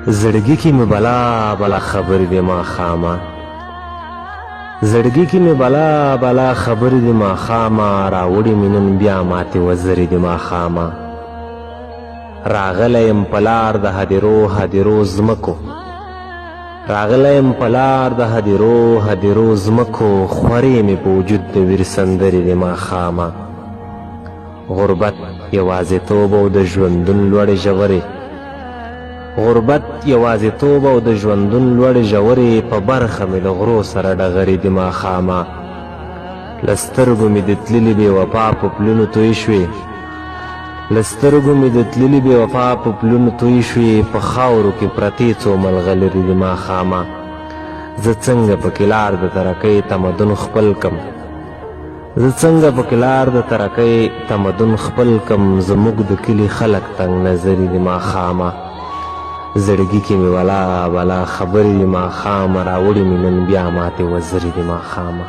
زړګي کې مې بلا بلا خبرې دي ماښامه، زړګي کې مې بلا بلا خبرې دي ماښامه، راوړې مې نن بیا ماتې وزرې دي ماښامه. راغلی یم په لار د هدیرو هدیرو ځمکو، راغلی یم په لار د هدیرو هدیرو ځمکو، خورې مې په وجود د ویر سندرې دي ماښامه. غربت یوازیتوب او د ژوندون لوړې ژورې، غربت یوازیتوب او د ژوندون لوړې ژورې، په برخه مې د غرو سره ډغرې دي ماښامه. له سترګو مې د تللي بې وفا په پلونو توی شوې، له سترګو مې د تللي بې وفا په پلونو توی شوې، په خاورو کې پرتې څو ملغلرې دي ماښامه. زه څنګه پکې لار د ترقۍ تمدن خپل کم، زه څنګه پکې لار د ترقۍ تمدن خپل کم، زموږ د کلي خلک تنګ نظرې دي ماښامه. زړګي کې مې بلا بلا خبرې دي ماښامه، راوړې مې نن بیا ماتې وزرې دي ماښامه.